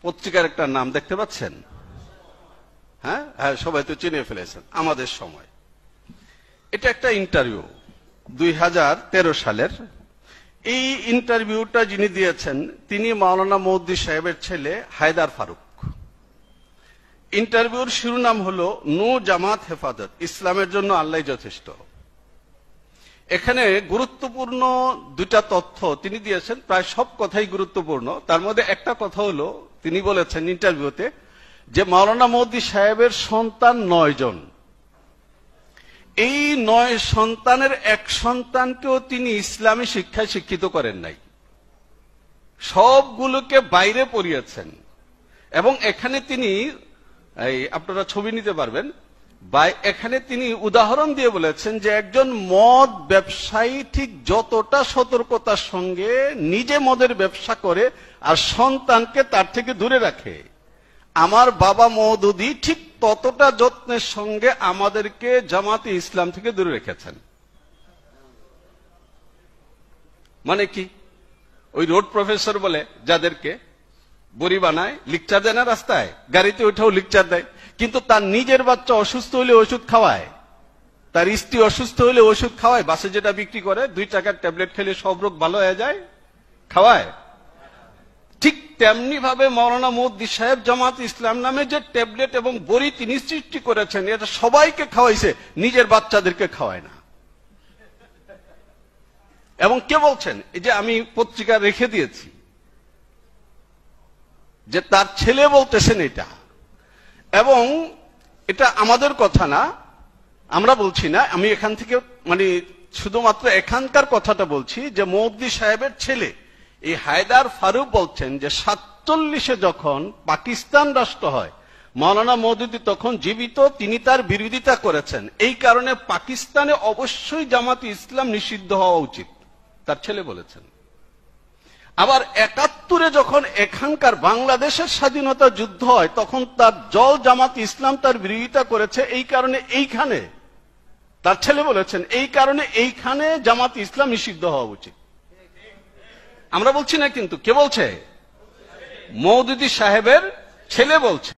পত্রিকার একটা নাম দেখতে পাচ্ছেন? হ্যাঁ হ্যাঁ, সবাই তো চিনে ফেলেছেন। আমাদের সময় এটা একটা ইন্টারভিউ 2013 সালের। এই ইন্টারভিউটা যিনি দিয়েছেন তিনি মাওলানা মওদুদী সাহেবের ছেলে হায়দার ফারুক। ইন্টারভিউর শিরোনাম হলো নো জামাত হেফাজত, ইসলামের জন্য আল্লাহ যথেষ্ট। এখানে গুরুত্বপূর্ণ দুটা তথ্য তিনি দিয়েছেন, প্রায় সব কথাই গুরুত্বপূর্ণ। তার মধ্যে একটা কথা হলো তিনি বলেছেন ইন্টারভিউতে যে মাওলানা মওদুদী সাহেবের সন্তান 9 জন। এই 9 সন্তানের এক সন্তানকেও তিনি ইসলামী শিক্ষায় শিক্ষিত করেন নাই, সবগুলোকে বাইরে পড়িয়েছেন। এবং এখানে তিনি আপনারা ছবি নিতে পারবেন, এখানে তিনি উদাহরণ দিয়ে বলেছেন যে একজন মদ ব্যবসায়ী ঠিক যতটা সতর্কতার সঙ্গে নিজে মদের ব্যবসা করে আর সন্তানকে তার থেকে দূরে রাখে, আমার বাবা মওদুদী ঠিক ততটা যত্নের সঙ্গে আমাদেরকে জামাতে ইসলাম থেকে দূরে রেখেছেন। মানে কি? ওই রোড প্রফেসর বলে যাদেরকে বড়ি বানায়, লিকচার দেয় না রাস্তায়, গাড়িতে ওঠাও লিকচার দেয়, কিন্তু তার নিজের বাচ্চা অসুস্থ হইলে ওষুধ খাওয়ায়, তার স্ত্রী অসুস্থ হইলে ওষুধ খাওয়ায়, বাসে যেটা বিক্রি করে 2 টাকার ট্যাবলেট খেলে সব রোগ ভালো হয়ে যায়, খাওয়ায়। ঠিক তেমনি ভাবে মাওলানা মওদুদী সাহেব জামাত ইসলাম নামে যে ট্যাবলেট এবং বড়ি তিনি সৃষ্টি করেছেন, এটা সবাইকে খাওয়াইছে, নিজের বাচ্চাদেরকে খাওয়ায় না। এবং কে বলছেন? এই যে আমি পত্রিকা রেখে দিয়েছি যে তার ছেলে বলতেছেন এটা। এবং এটা আমাদের কথা না, আমরা বলছি না, আমি এখান থেকে মানে শুধুমাত্র এখানকার কথাটা বলছি যে মওদুদী সাহেবের ছেলে এই হায়দার ফারুক বলছেন যে 47-এ যখন পাকিস্তান রাষ্ট্র হয়, মাওলানা মওদুদী তখন জীবিত, তিনি তার বিরোধিতা করেছেন, এই কারণে পাকিস্তানে অবশ্যই জামাতে ইসলাম নিষিদ্ধ হওয়া উচিত, তার ছেলে বলেছেন। আবার 71-এ যখন এখানকার বাংলাদেশের স্বাধীনতা যুদ্ধ হয়, তখন তার দল জামাত ইসলাম তার বিরোধিতা করেছে, এই কারণে এইখানে তার ছেলে বলেছেন এই কারণে এইখানে জামাত ইসলাম নিষিদ্ধ হওয়া উচিত। আমরা বলছি না, কিন্তু কে বলছে? মওদুদী সাহেবের ছেলে বলছে।